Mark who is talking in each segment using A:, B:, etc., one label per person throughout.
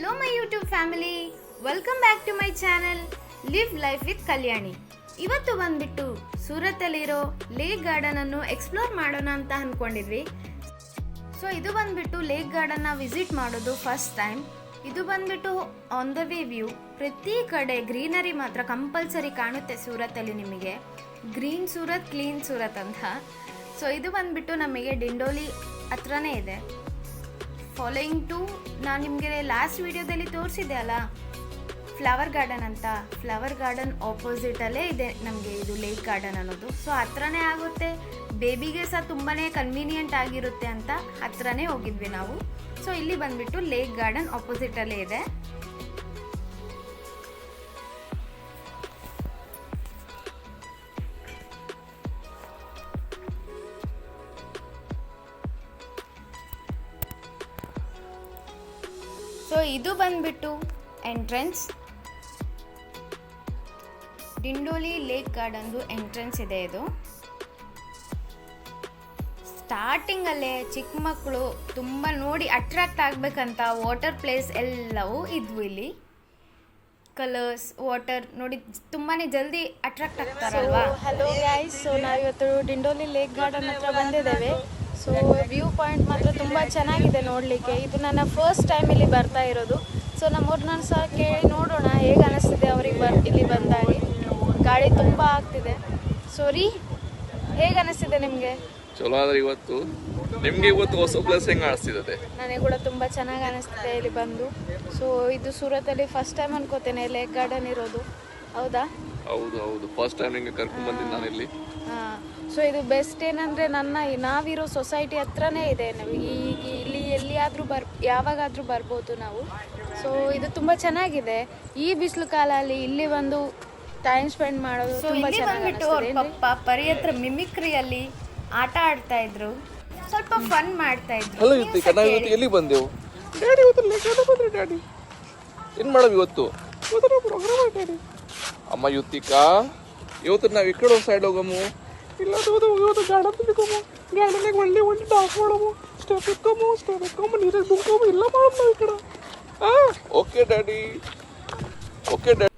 A: Hello my YouTube family, welcome back to my channel Live Life with Kalyani. ಇವತ್ತು ಬಂದ್ಬಿಟ್ಟು ಸೂರತಲ್ಲಿರೋ lake garden ಅನ್ನು explore ಮಾಡೋಣ ಅಂತ ಅನ್ಕೊಂಡಿದ್ವಿ. So ಇದು ಬಂದ್ಬಿಟ್ಟು ಲೇಕ್ ಗಾರ್ಡನ್ನ ವಿಸಿಟ್ ಮಾಡೋದು ಫಸ್ಟ್ ಟೈಮ್. ಇದು ಬಂದ್ಬಿಟ್ಟು ಆನ್ ದ ವೇ ವ್ಯೂ. ಪ್ರತಿ ಕಡೆ ಗ್ರೀನರಿ ಮಾತ್ರ ಕಂಪಲ್ಸರಿ ಕಾಣುತ್ತೆ ಸೂರತಲ್ಲಿ ನಿಮಗೆ. ಗ್ರೀನ್ ಸೂರತ್, ಕ್ಲೀನ್ ಸೂರತ್ ಅಂತ. ಸೊ ಇದು ಬಂದ್ಬಿಟ್ಟು ನಮಗೆ ಡಿಂಡೋಲಿ ಹತ್ರನೇ ಇದೆ. ಫಾಲೋಯಿಂಗ್ ಟು ನಾನು ನಿಮಗೆ ಲಾಸ್ಟ್ ವಿಡಿಯೋದಲ್ಲಿ ತೋರಿಸಿದೆ ಅಲ್ಲ ಫ್ಲವರ್ ಗಾರ್ಡನ್ ಅಂತ. ಫ್ಲವರ್ ಗಾರ್ಡನ್ ಆಪೋಸಿಟಲ್ಲೇ ಇದೆ ನಮಗೆ ಇದು ಲೇಕ್ ಗಾರ್ಡನ್ ಅನ್ನೋದು. ಸೊ ಹತ್ರನೇ ಆಗುತ್ತೆ, ಬೇಬಿಗೆ ಸಹ ತುಂಬಾ ಕನ್ವೀನಿಯೆಂಟ್ ಆಗಿರುತ್ತೆ ಅಂತ ಹತ್ರನೇ ಹೋಗಿದ್ವಿ ನಾವು. ಸೊ ಇಲ್ಲಿ ಬಂದ್ಬಿಟ್ಟು ಲೇಕ್ ಗಾರ್ಡನ್ ಆಪೋಸಿಟಲ್ಲೇ ಇದೆ. ಸೊ ಇದು ಬಂದ್ಬಿಟ್ಟು ಎಂಟ್ರೆನ್ಸ್. ಡಿಂಡೋಲಿ ಲೇಕ್ ಗಾರ್ಡನ್ದು ಎಂಟ್ರೆನ್ಸ್ ಇದೆ ಇದು. ಸ್ಟಾರ್ಟಿಂಗಲ್ಲೇ ಚಿಕ್ಕ ಮಕ್ಕಳು ತುಂಬ ನೋಡಿ ಅಟ್ರಾಕ್ಟ್ ಆಗಬೇಕಂತ ವಾಟರ್ ಪ್ಲೇಸ್ ಎಲ್ಲವೂ ಇದ್ವು ಇಲ್ಲಿ. ಕಲರ್ಸ್, ವಾಟರ್ ನೋಡಿ ತುಂಬಾ ಜಲ್ದಿ ಅಟ್ರಾಕ್ಟ್ ಆಗ್ತಾರಲ್ವಾ.
B: ಹಲೋ ಗೈಸ್, ಸೊ ನಾವಿವತ್ತು ಡಿಂಡೋಲಿ ಲೇಕ್ ಗಾರ್ಡನ್ ಹತ್ರ ಬಂದಿದ್ದೇವೆ. ಸೊ ವ್ಯೂ ಪಾಯಿಂಟ್ ಮಾತ್ರ ತುಂಬ ಚೆನ್ನಾಗಿದೆ ನೋಡಲಿಕ್ಕೆ. ಇದು ನನ್ನ ಫಸ್ಟ್ ಟೈಮ್ ಇಲ್ಲಿ ಬರ್ತಾ ಇರೋದು. ಸೊ ನಮ್ಮವ್ರನ್ನ ಸಹ ಕೇಳಿ ನೋಡೋಣ ಹೇಗೆ ಅನಿಸ್ತಿದೆ ಅವ್ರಿಗೆ ಇಲ್ಲಿ ಬಂದಾಗಿ. ಗಾಳಿ ತುಂಬ ಆಗ್ತಿದೆ. ಸೊ ರೀ, ಹೇಗೆ ಅನಿಸ್ತಿದೆ ನಿಮಗೆ?
C: ಚಲೋ ಆದ್ರೆ ಇವತ್ತು ನಿಮ್ಗೆ ಇವತ್ತು ಹೊಸ ಪ್ಲೇಸ್ ಹೆಂಗೆ ಅನಿಸ್ತಿದೆ?
B: ನನಗೆ ಕೂಡ ತುಂಬ ಚೆನ್ನಾಗಿ ಅನಿಸ್ತಿದೆ ಇಲ್ಲಿ ಬಂದು. ಸೊ ಇದು ಸೂರತಲ್ಲಿ ಫಸ್ಟ್ ಟೈಮ್ ಅನ್ಕೋತೇನೆ ಲೇಕ್ ಗಾರ್ಡನ್ ಇರೋದು. ಹೌದಾ?
C: ಹೌದು ಹೌದು, ಫಸ್ಟ್ ಟೈಮ್ ನಿಂಗೆ ಕರ್ಕೊಂಡು ಬಂದಿದ್ದು ನಾನು ಇಲ್ಲಿ.
B: ಹಾಂ, ಸೊ ಇದು ಬೆಸ್ಟ್ ಏನಂದರೆ ನಾವಿರೋ ಸೊಸೈಟಿ ಹತ್ರನೇ ಇದೆ. ನಾವು ಈಗ ಇಲ್ಲಿ ಎಲ್ಲಿಯಾದರೂ ಯಾವಾಗಾದರೂ ಬರ್ಬೋದು ನಾವು. ಸೊ ಇದು ತುಂಬ ಚೆನ್ನಾಗಿದೆ. ಈ ಬಿಸಿಲು ಕಾಲಲ್ಲಿ ಇಲ್ಲಿ ಒಂದು ಟೈಮ್ ಸ್ಪೆಂಡ್ ಮಾಡೋದು ತುಂಬ
A: ಬಂದ್ಬಿಟ್ಟು ಅವ್ರ ಪಪ್ಪ ಪರಿ ಹತ್ರ ಮಿಮಿಕ್ರಿಯಲ್ಲಿ ಆಟ ಆಡ್ತಾ ಇದ್ರು, ಸ್ವಲ್ಪ ಫನ್ ಮಾಡ್ತಾ ಇದ್ರು.
C: ಹಲೋ ಯುತ್ತಿಕ, ನಾವು ಇವತ್ತು ಎಲ್ಲಿ ಬಂದೆವು? ಡ್ಯಾಡಿ ಇವತ್ತು ಲೇಟ್ ಬಂದ್ರೆ ಡ್ಯಾಡಿ ಏನು ಮಾಡೋದು ಇವತ್ತು? Program daddy. ಅಮ್ಮ ಯುತ್ತಿಕ, ಇವತ್ತು ನಾವು ಈ ಕಡೆ ಸೈಡ್ ಹೋಗಮ್ಮು. ಇಲ್ಲ ಇವತ್ತು ಗಾರ್ಡನ್ ತಿಳ್ಕೊಮು, ಗಾರ್ಡನ್ಯಾಗ ಒಳ್ಳೆ ಒಳ್ಳೆ ಡಾಕ್ ಮಾಡಮು, ಸ್ಟೆಪ್ ಎಕ್ಕೊಮು ನೀರಾಗ ದುಂಕೊಮು, ಎಲ್ಲ ಮಾಡಮ್ ನಾವು ಈ ಕಡೆ. Okay daddy, okay daddy.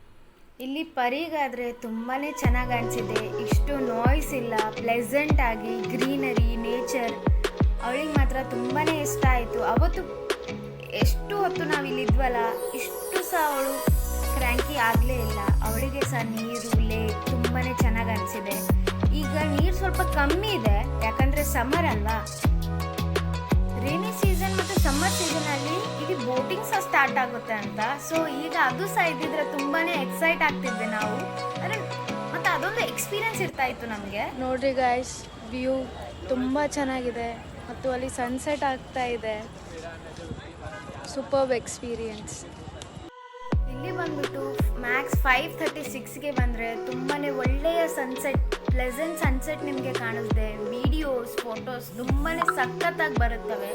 A: ಇಲ್ಲಿ ಪರಿಗಾದ್ರೆ ತುಂಬಾ ಚೆನ್ನಾಗಿ ಅನಿಸಿದೆ. ಇಷ್ಟು ನಾಯ್ಸ್ ಇಲ್ಲ, ಪ್ಲೆಸೆಂಟ್ ಆಗಿ ಗ್ರೀನರಿ, ನೇಚರ್ ಅವಳಿಗೆ ಮಾತ್ರ ತುಂಬಾ ಇಷ್ಟ ಆಯಿತು. ಅವತ್ತು ಎಷ್ಟು ಹೊತ್ತು ನಾವು ಇಲ್ಲಿದ್ವಲ್ಲ, ಇಷ್ಟು ಸಹ ಅವಳು ಕ್ರ್ಯಾಂಕಿ ಆಗಲೇ ಇಲ್ಲ. ಅವಳಿಗೆ ಸಹ ನೀರು, ಲೇಕ್ ತುಂಬಾ ಚೆನ್ನಾಗಿ ಅನಿಸಿದೆ. ಈಗ ನೀರು ಸ್ವಲ್ಪ ಕಮ್ಮಿ ಇದೆ, ಯಾಕಂದರೆ ಸಮ್ಮರ್ ಅಲ್ವಾ. ರೇನಿ ಸೀಸನ್ ಮತ್ತು ಸಮ್ಮರ್ ಸೀಸನಲ್ಲಿ ಇಲ್ಲಿ ಬೋಟಿಂಗ್ ಸಹ ಸ್ಟಾರ್ಟ್ ಆಗುತ್ತೆ ಅಂತ. ಸೊ ಈಗ ಅದು ಸಹ ಇದ್ದಿದ್ರೆ ತುಂಬಾ ಎಕ್ಸೈಟ್ ಆಗ್ತಿದ್ವಿ ನಾವು. ಅಂದರೆ ಮತ್ತು ಅದೊಂದು ಎಕ್ಸ್ಪೀರಿಯನ್ಸ್ ಇರ್ತಾ ಇತ್ತು ನಮಗೆ.
B: ನೋಡ್ರಿ ಗಾಯ್ಸ್, ವ್ಯೂ ತುಂಬ ಚೆನ್ನಾಗಿದೆ ಮತ್ತು ಅಲ್ಲಿ ಸನ್ಸೆಟ್ ಆಗ್ತಾ ಇದೆ. Superb experience.
A: ಇಲ್ಲಿ ಬಂದ್ಬಿಟ್ಟು ಮ್ಯಾಕ್ಸ್ 5:36ಗೆ ಬಂದರೆ ತುಂಬಾ ಒಳ್ಳೆಯ ಸನ್ಸೆಟ್, ಪ್ಲೆಸೆಂಟ್ ಸನ್ಸೆಟ್ ನಿಮಗೆ ಕಾಣಿಸ್ದೆ. ವಿಡಿಯೋಸ್, ಫೋಟೋಸ್ ತುಂಬಾ ಸಖತ್ತಾಗಿ ಬರುತ್ತವೆ.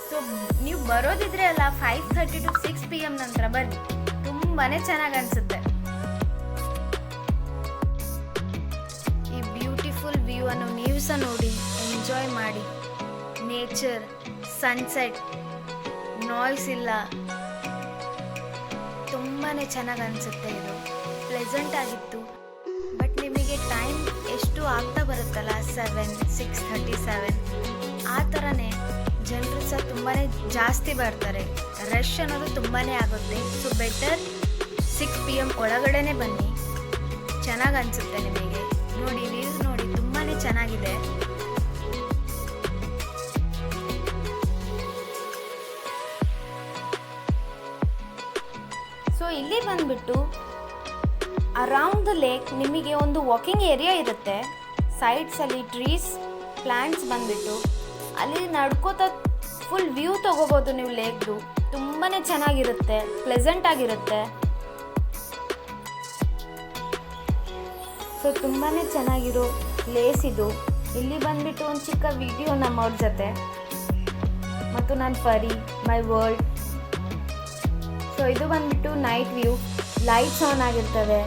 A: ಸೊ ನೀವು ಬರೋದಿದ್ರೆ ಅಲ್ಲ 5:30 to 6 PM ನಂತರ ಬನ್ನಿ, ತುಂಬಾ ಚೆನ್ನಾಗಿ ಅನಿಸುತ್ತೆ. ಈ ಬ್ಯೂಟಿಫುಲ್ ವ್ಯೂ ಅನ್ನು ನೀವು ಸಹ ನೋಡಿ ಎಂಜಾಯ್ ಮಾಡಿ. ನೇಚರ್, ಸನ್ಸೆಟ್, ನಾಯ್ಸ್ ಇಲ್ಲ, ತುಂಬಾ ಚೆನ್ನಾಗಿ ಅನಿಸುತ್ತೆ. ಇದು ಪ್ಲೆಸೆಂಟ್ ಆಗಿತ್ತು. ಬಟ್ ನಿಮಗೆ ಟೈಮ್ ಎಷ್ಟು ಆಗ್ತಾ ಬರುತ್ತಲ್ಲ, 6:37 ಆ ಥರನೇ ಜನರು ಸಹ ತುಂಬಾ ಜಾಸ್ತಿ ಬರ್ತಾರೆ. ರಶ್ ಅನ್ನೋದು ತುಂಬಾ ಆಗುತ್ತೆ. ಸೊ ಬೆಟರ್ 6 PM ಒಳಗಡೆನೆ ಬನ್ನಿ, ಚೆನ್ನಾಗಿ ಅನಿಸುತ್ತೆ ನಿಮಗೆ. ನೋಡಿ ವ್ಯೂ ನೋಡಿ, ತುಂಬಾ ಚೆನ್ನಾಗಿದೆ. ಸೊ ಇಲ್ಲಿ ಬಂದ್ಬಿಟ್ಟು ಅರೌಂಡ್ ದ ಲೇಕ್ ನಿಮಗೆ ಒಂದು ವಾಕಿಂಗ್ ಏರಿಯಾ ಇರುತ್ತೆ. ಸೈಡ್ಸಲ್ಲಿ ಟ್ರೀಸ್, ಪ್ಲ್ಯಾಂಟ್ಸ್ ಬಂದ್ಬಿಟ್ಟು ಅಲ್ಲಿ ನಡ್ಕೋತಾ ಫುಲ್ ವ್ಯೂ ತೊಗೋಬೋದು ನೀವು ಲೇಕ್ದು. ತುಂಬಾ ಚೆನ್ನಾಗಿರುತ್ತೆ, ಪ್ಲೆಸೆಂಟ್ ಆಗಿರುತ್ತೆ. ಸೊ ತುಂಬಾ ಚೆನ್ನಾಗಿರೋ ಪ್ಲೇಸ್ ಇದು. ಇಲ್ಲಿ ಬಂದ್ಬಿಟ್ಟು ಒಂದು ಚಿಕ್ಕ ವಿಡಿಯೋ ನಮ್ಮವ್ರ ಜೊತೆ, ಮತ್ತು ನಾನು ಪರಿ, ಮೈ ವರ್ಲ್ಡ್. ಸೊ ಇದು ಬಂದ್ಬಿಟ್ಟು ನೈಟ್ ವ್ಯೂ. ಲೈಟ್ಸ್ ಆನ್ ಆಗಿರ್ತವೆ.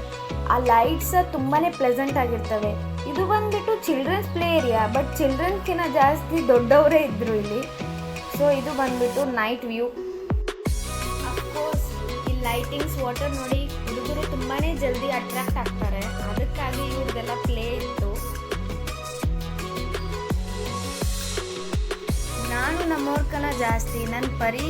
A: ಆ ಲೈಟ್ಸ್ ತುಂಬಾ ಪ್ಲೆಸೆಂಟ್ ಆಗಿರ್ತವೆ. ಇದು ಬಂದ್ಬಿಟ್ಟು ಚಿಲ್ಡ್ರನ್ಸ್ ಪ್ಲೇ ಏರಿಯಾ, ಬಟ್ ಚಿಲ್ಡ್ರನ್ಸ್ಕಿಂತ ಜಾಸ್ತಿ ದೊಡ್ಡವರೇ ಇದ್ದರು ಇಲ್ಲಿ. ಸೊ ಇದು ಬಂದ್ಬಿಟ್ಟು night view. Of course lightings water ನೋಡಿ ಹುಡುಗರು ತುಂಬಾ ಜಲ್ದಿ ಅಟ್ರಾಕ್ಟ್ ಆಗ್ತಾರೆ, ಅದಕ್ಕಾಗಿ ಇವ್ರದೆಲ್ಲ ಪ್ಲೇ ಇತ್ತು. ನಾನು ನಮ್ಮವ್ರಕನ ಜಾಸ್ತಿ ನನ್ನ ಪರಿ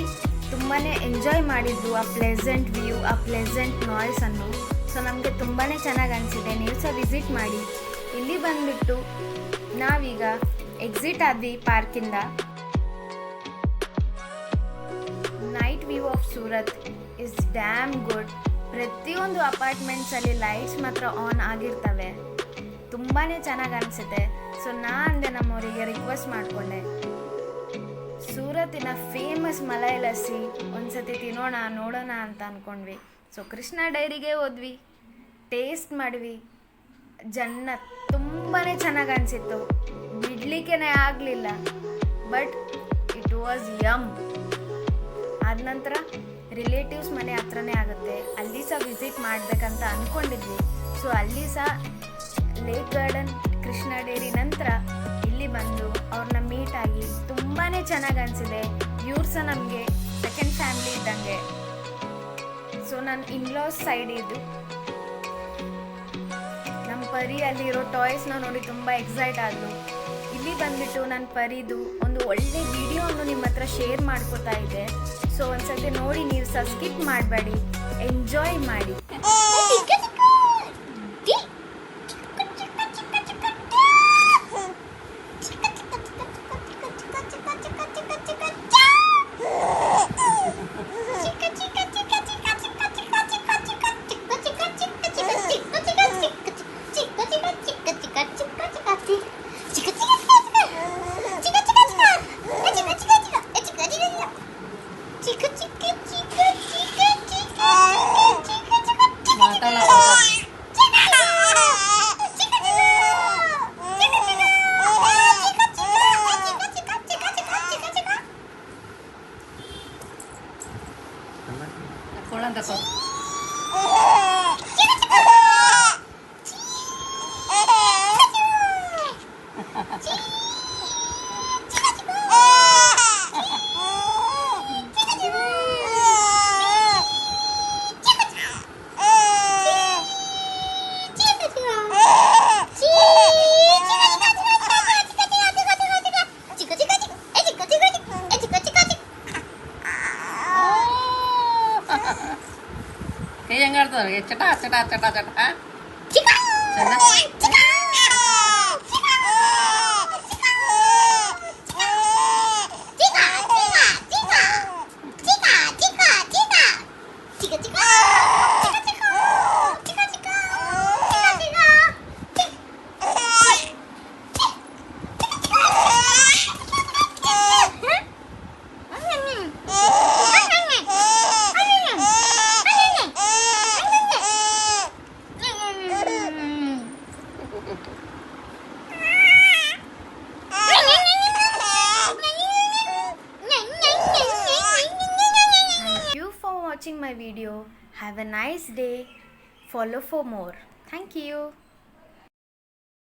A: ತುಂಬಾ ಎಂಜಾಯ್ ಮಾಡಿದ್ದು ಆ ಪ್ಲೆಸೆಂಟ್ ವ್ಯೂ, ಆ ಪ್ಲೆಸೆಂಟ್ ನಾಯ್ಸನ್ನು. ಸೊ ನಮಗೆ ತುಂಬಾ ಚೆನ್ನಾಗಿ ಅನಿಸಿದೆ. ನೀವು ಸಹ ವಿಸಿಟ್ ಮಾಡಿ. ಇಲ್ಲಿ ಬಂದುಬಿಟ್ಟು ನಾವೀಗ ಎಕ್ಸಿಟ್ ಆದ್ವಿ ಪಾರ್ಕಿಂದ. Night view of Surat is damn good. ಪ್ರತಿಯೊಂದು ಅಪಾರ್ಟ್ಮೆಂಟ್ಸಲ್ಲಿ ಲೈಟ್ಸ್ ಮಾತ್ರ ಆನ್ ಆಗಿರ್ತವೆ, ತುಂಬಾ ಚೆನ್ನಾಗಿ ಅನಿಸುತ್ತೆ. ಸೊ ನಾ ಅಂದೆ ನಮ್ಮವರಿಗೆ ರಿಕ್ವೆಸ್ಟ್ ಮಾಡಿಕೊಂಡೆ, ಸೂರತ್ತಿನ ಫೇಮಸ್ ಮಲೈ ಲಸ್ಸಿ ಒಂದ್ಸತಿ ತಿನ್ನೋಣ ನೋಡೋಣ ಅಂತ ಅಂದ್ಕೊಂಡ್ವಿ. ಸೊ ಕೃಷ್ಣ ಡೈರಿಗೆ ಹೋದ್ವಿ, ಟೇಸ್ಟ್ ಮಾಡಿದ್ವಿ. ಜನ್ನತ್ ತುಂಬಾ ಚೆನ್ನಾಗಿ ಅನಿಸಿತ್ತು, ಬಿಡಲಿಕ್ಕೇ ಆಗಲಿಲ್ಲ. But it was yum. ಆದ ನಂತರ ರಿಲೇಟಿವ್ಸ್ ಮನೆ ಹತ್ರನೇ ಆಗುತ್ತೆ, ಅಲ್ಲಿ ಸಹ ವಿಸಿಟ್ ಮಾಡಬೇಕಂತ ಅಂದ್ಕೊಂಡಿದ್ವಿ. ಸೊ ಅಲ್ಲಿ ಸಹ ಲೇಕ್ ಗಾರ್ಡನ್, ಕೃಷ್ಣ ಡೈರಿ ನಂತರ ಇಲ್ಲಿ ಬಂದು ಅವ್ರನ್ನ ಮೀಟ್ ಆಗಿ ತುಂಬಾ ಚೆನ್ನಾಗಿ ಅನಿಸಿದೆ. ಇವ್ರು ಸಹ ನಮಗೆ ಸೆಕೆಂಡ್ ಫ್ಯಾಮಿಲಿ ಇದ್ದಂಗೆ. ಸೊ ನನ್ನ ಇನ್ಲಾಸ್ ಸೈಡ್ ಇದು. ನಮ್ಮ ಪರಿ ಅಲ್ಲಿರೋ ಟಾಯ್ಸ್ನ ನೋಡಿ ತುಂಬ ಎಕ್ಸೈಟ್ ಆದಳು. ಇಲ್ಲಿ ಬಂದುಬಿಟ್ಟು ನನ್ನ ಪರಿದು ಒಂದು ಒಳ್ಳೆ ವಿಡಿಯೋವನ್ನು ನಿಮ್ಮ ಹತ್ರ ಶೇರ್ ಮಾಡ್ಕೋತಾ ಇದೆ. ಸೊ ಒಂದ್ಸತಿ ನೋಡಿ, ನೀವು ಸಹ ಸ್ಕಿಪ್ ಮಾಡಬೇಡಿ, ಎಂಜಾಯ್ ಮಾಡಿ.
D: ಕೈ ಹೆಂಗಾಡ್ತವ್ರಿಗೆ ಚಟ ಚಟ ಚಟ ಚಟ
A: Watching my video. Have a nice day. Follow for more. Thank you.